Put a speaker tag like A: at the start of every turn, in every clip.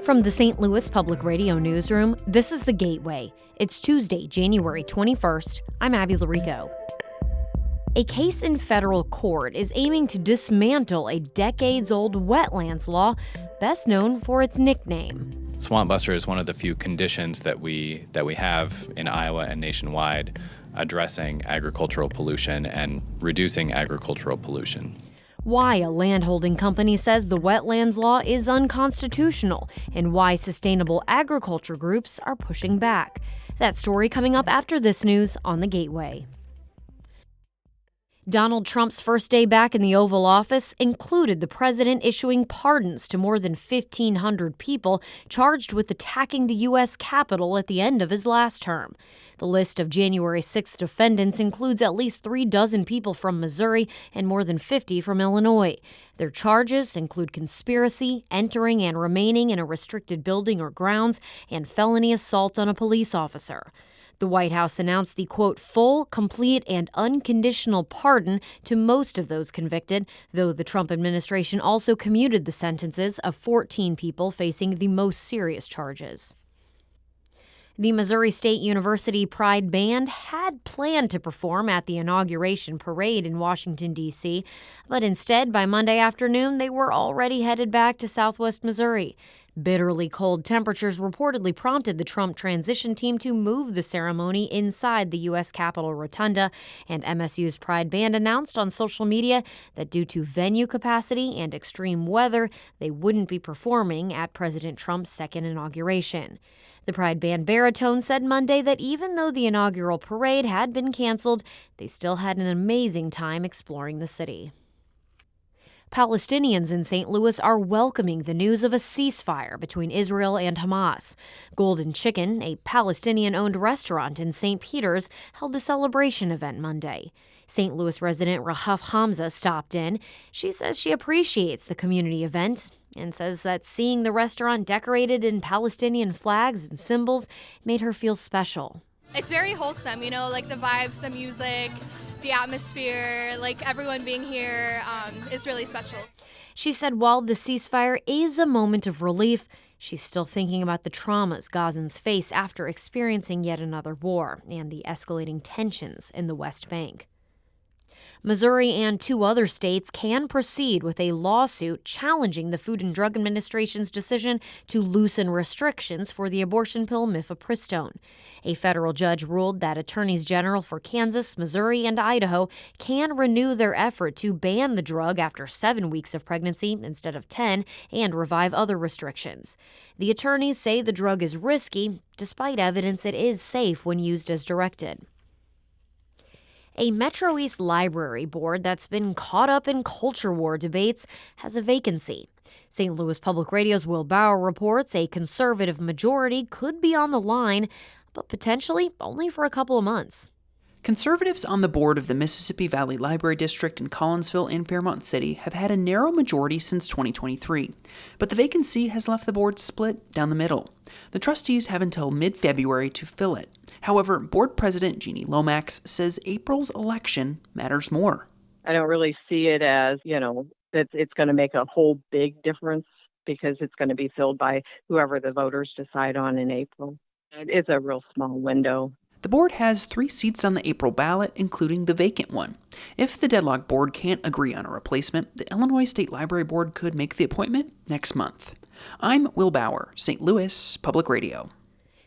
A: From the St. Louis Public Radio Newsroom, this is The Gateway. It's Tuesday, January 21st. I'm Abby Larico. A case in federal court is aiming to dismantle a decades-old wetlands law, best known for its nickname.
B: Swampbuster is one of the few conditions that we have in Iowa and nationwide addressing agricultural pollution and reducing agricultural pollution.
A: Why a landholding company says the wetlands law is unconstitutional, and why sustainable agriculture groups are pushing back. That story coming up after this news on The Gateway. Donald Trump's first day back in the Oval Office included the president issuing pardons to more than 1,500 people charged with attacking the U.S. Capitol at the end of his last term. The list of January 6th defendants includes at least 36 people from Missouri and more than 50 from Illinois. Their charges include conspiracy, entering and remaining in a restricted building or grounds, and felony assault on a police officer. The White House announced the, quote, full, complete, and unconditional pardon to most of those convicted, though the Trump administration also commuted the sentences of 14 people facing the most serious charges. The Missouri State University Pride Band had planned to perform at the inauguration parade in Washington, D.C., but instead, by Monday afternoon, they were already headed back to southwest Missouri. Bitterly cold temperatures reportedly prompted the Trump transition team to move the ceremony inside the U.S. Capitol Rotunda, and MSU's Pride Band announced on social media that due to venue capacity and extreme weather, they wouldn't be performing at President Trump's second inauguration. The Pride Band baritone said Monday that even though the inaugural parade had been canceled, they still had an amazing time exploring the city. Palestinians in St. Louis are welcoming the news of a ceasefire between Israel and Hamas. Golden Chicken, a Palestinian-owned restaurant in St. Peter's, held a celebration event Monday. St. Louis resident Rahaf Hamza stopped in. She says she appreciates the community event and says that seeing the restaurant decorated in Palestinian flags and symbols made her feel special.
C: It's very wholesome, like the vibes, the music, the atmosphere, like everyone being here is really special.
A: She said while the ceasefire is a moment of relief, she's still thinking about the traumas Gazans face after experiencing yet another war and the escalating tensions in the West Bank. Missouri and 2 other states can proceed with a lawsuit challenging the Food and Drug Administration's decision to loosen restrictions for the abortion pill mifepristone. A federal judge ruled that attorneys general for Kansas, Missouri, and Idaho can renew their effort to ban the drug after 7 weeks of pregnancy instead of 10 and revive other restrictions. The attorneys say the drug is risky, despite evidence it is safe when used as directed. A Metro East library board that's been caught up in culture war debates has a vacancy. St. Louis Public Radio's Will Bauer reports a conservative majority could be on the line, but potentially only for a couple of months.
D: Conservatives on the board of the Mississippi Valley Library District in Collinsville and Fairmont City have had a narrow majority since 2023, but the vacancy has left the board split down the middle. The trustees have until mid-February to fill it. However, board president Jeannie Lomax says April's election matters more.
E: I don't really see it as, that it's going to make a whole big difference because it's going to be filled by whoever the voters decide on in April. It's a real small window.
D: The board has 3 seats on the April ballot, including the vacant one. If the deadlock board can't agree on a replacement, the Illinois State Library Board could make the appointment next month. I'm Will Bauer, St. Louis Public Radio.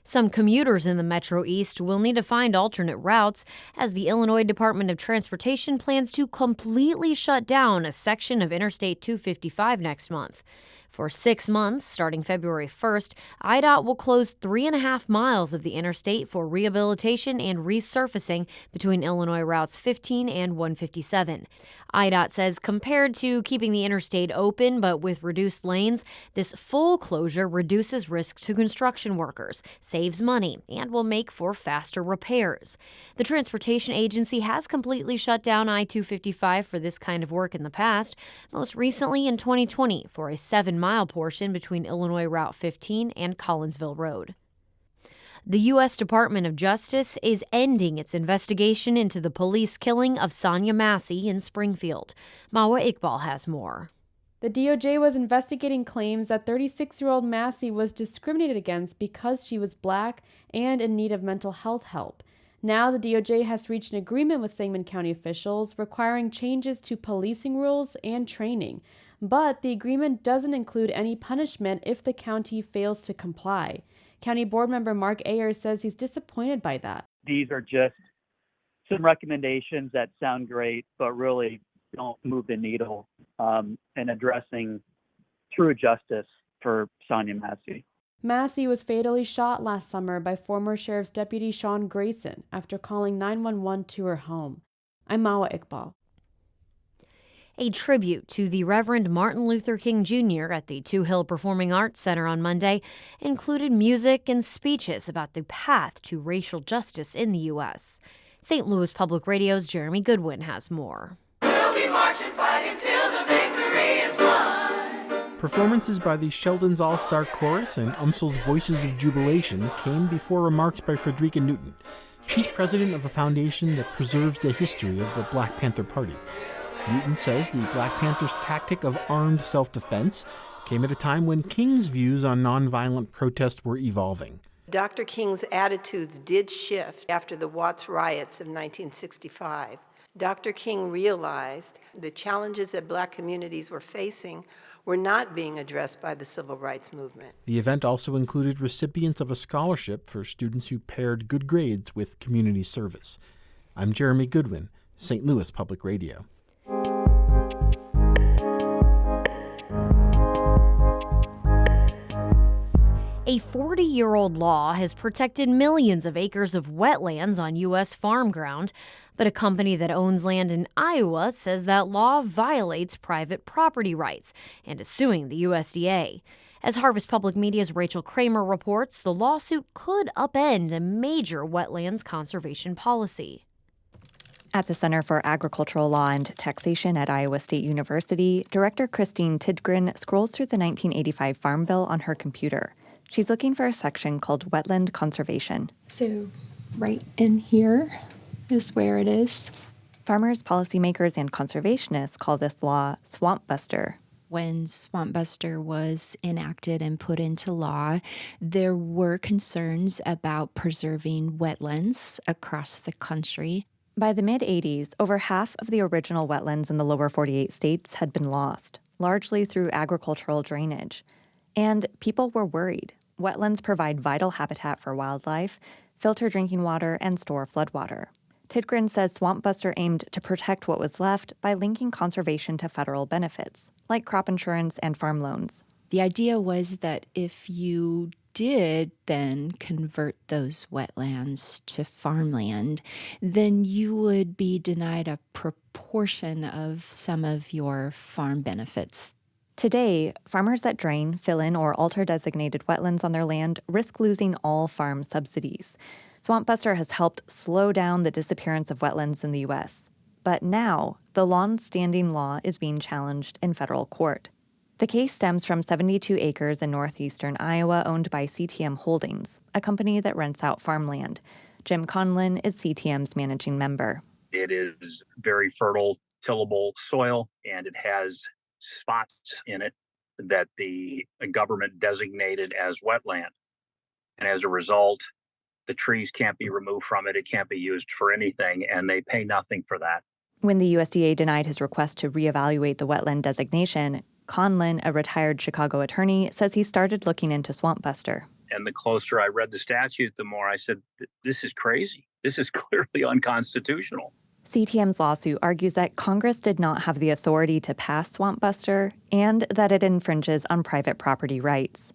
A: Some commuters in the Metro East will need to find alternate routes as the Illinois Department of Transportation plans to completely shut down a section of Interstate 255 next month. For 6 months, starting February 1st, IDOT will close 3.5 miles of the interstate for rehabilitation and resurfacing between Illinois routes 15 and 157. IDOT says compared to keeping the interstate open but with reduced lanes, this full closure reduces risk to construction workers, saves money, and will make for faster repairs. The transportation agency has completely shut down I-255 for this kind of work in the past, most recently in 2020 for a 7-mile portion between Illinois Route 15 and Collinsville Road. The U.S. Department of Justice is ending its investigation into the police killing of Sonia Massey in Springfield. Mawa Iqbal has more.
F: The DOJ was investigating claims that 36-year-old Massey was discriminated against because she was Black and in need of mental health help. Now the DOJ has reached an agreement with Sangamon County officials requiring changes to policing rules and training. But the agreement doesn't include any punishment if the county fails to comply. County Board member Mark Ayers says he's disappointed by that.
G: These are just some recommendations that sound great, but really don't move the needle in addressing true justice for Sonia Massey.
F: Massey was fatally shot last summer by former Sheriff's Deputy Sean Grayson after calling 911 to her home. I'm Mawa Iqbal.
A: A tribute to the Reverend Martin Luther King Jr. at the Two Hill Performing Arts Center on Monday included music and speeches about the path to racial justice in the U.S. St. Louis Public Radio's Jeremy Goodwin has more.
H: We'll be marching, fighting till the victory is won.
I: Performances by the Sheldon's All-Star Chorus and UMSL's Voices of Jubilation came before remarks by Frederica Newton. She's president of a foundation that preserves the history of the Black Panther Party. Newton says the Black Panthers' tactic of armed self-defense came at a time when King's views on nonviolent protest were evolving.
J: Dr. King's attitudes did shift after the Watts riots of 1965. Dr. King realized the challenges that Black communities were facing were not being addressed by the civil rights movement.
I: The event also included recipients of a scholarship for students who paired good grades with community service. I'm Jeremy Goodwin, St. Louis Public Radio.
A: A 40-year-old law has protected millions of acres of wetlands on U.S. farm ground, but a company that owns land in Iowa says that law violates private property rights and is suing the USDA. As Harvest Public Media's Rachel Cramer reports, the lawsuit could upend a major wetlands conservation policy.
K: At the Center for Agricultural Law and Taxation at Iowa State University, Director Christine Tidgren scrolls through the 1985 Farm Bill on her computer. She's looking for a section called Wetland Conservation.
L: So right in here is where it is.
K: Farmers, policymakers, and conservationists call this law swampbuster.
L: When swampbuster was enacted and put into law, there were concerns about preserving wetlands across the country.
K: By the mid-'80s, over half of the original wetlands in the lower 48 states had been lost, largely through agricultural drainage. And people were worried. Wetlands provide vital habitat for wildlife, filter drinking water, and store floodwater. Tidgren says swampbuster aimed to protect what was left by linking conservation to federal benefits, like crop insurance and farm loans.
L: The idea was that if you did then convert those wetlands to farmland, then you would be denied a proportion of some of your farm benefits.
K: Today, farmers that drain, fill in, or alter designated wetlands on their land risk losing all farm subsidies. Swampbuster has helped slow down the disappearance of wetlands in the U.S. But now, the long-standing law is being challenged in federal court. The case stems from 72 acres in northeastern Iowa owned by CTM Holdings, a company that rents out farmland. Jim Conlin is CTM's managing member.
M: It is very fertile, tillable soil, and it has spots in it that the government designated as wetland. And as a result, the trees can't be removed from it. It can't be used for anything, and they pay nothing for that.
K: When the USDA denied his request to reevaluate the wetland designation, Conlin, a retired Chicago attorney, says he started looking into swampbuster.
M: And the closer I read the statute, the more I said, this is crazy. This is clearly unconstitutional.
K: CTM's lawsuit argues that Congress did not have the authority to pass swampbuster and that it infringes on private property rights.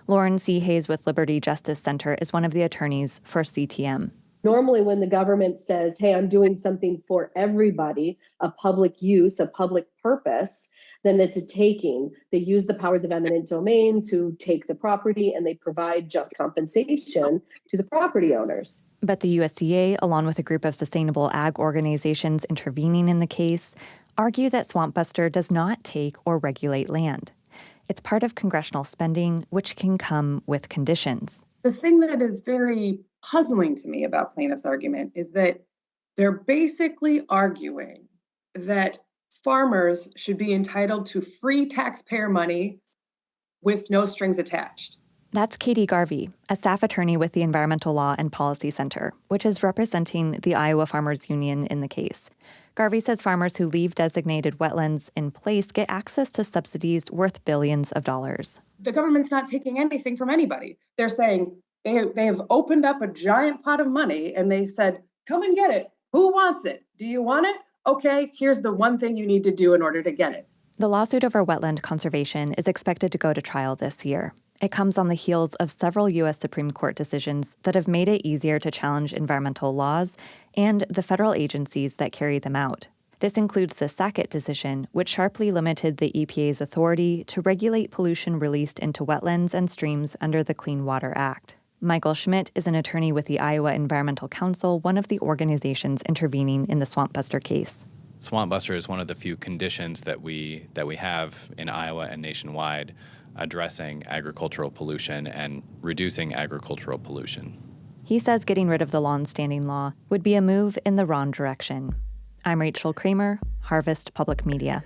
K: Lauren C. Hayes with Liberty Justice Center is one of the attorneys for CTM.
N: Normally, when the government says, hey, I'm doing something for everybody, a public use, a public purpose, then it's a taking. They use the powers of eminent domain to take the property, and they provide just compensation to the property owners.
K: But the USDA, along with a group of sustainable ag organizations intervening in the case, argue that swampbuster does not take or regulate land. It's part of congressional spending, which can come with conditions.
O: The thing that is very puzzling to me about plaintiff's argument is that they're basically arguing that farmers should be entitled to free taxpayer money with no strings attached.
K: That's Katie Garvey, a staff attorney with the Environmental Law and Policy Center, which is representing the Iowa Farmers Union in the case. Garvey says farmers who leave designated wetlands in place get access to subsidies worth billions of dollars.
O: The government's not taking anything from anybody. They're saying they have opened up a giant pot of money and they said, come and get it. Who wants it? Do you want it? Okay, here's the one thing you need to do in order to get it.
K: The lawsuit over wetland conservation is expected to go to trial this year. It comes on the heels of several U.S. Supreme Court decisions that have made it easier to challenge environmental laws and the federal agencies that carry them out. This includes the Sackett decision, which sharply limited the EPA's authority to regulate pollution released into wetlands and streams under the Clean Water Act. Michael Schmidt is an attorney with the Iowa Environmental Council, one of the organizations intervening in the swampbuster case.
B: Swampbuster is one of the few conditions that we have in Iowa and nationwide addressing agricultural pollution and reducing agricultural pollution.
K: He says getting rid of the long-standing law would be a move in the wrong direction. I'm Rachel Cramer, Harvest Public Media.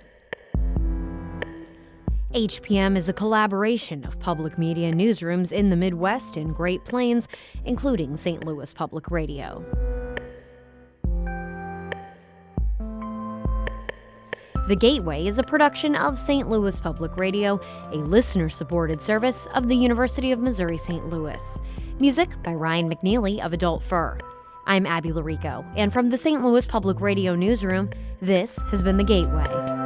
A: HPM is a collaboration of public media newsrooms in the Midwest and Great Plains, including St. Louis Public Radio. The Gateway is a production of St. Louis Public Radio, a listener-supported service of the University of Missouri-St. Louis. Music by Ryan McNeely of Adult Fur. I'm Abby Larico, and from the St. Louis Public Radio newsroom, this has been The Gateway.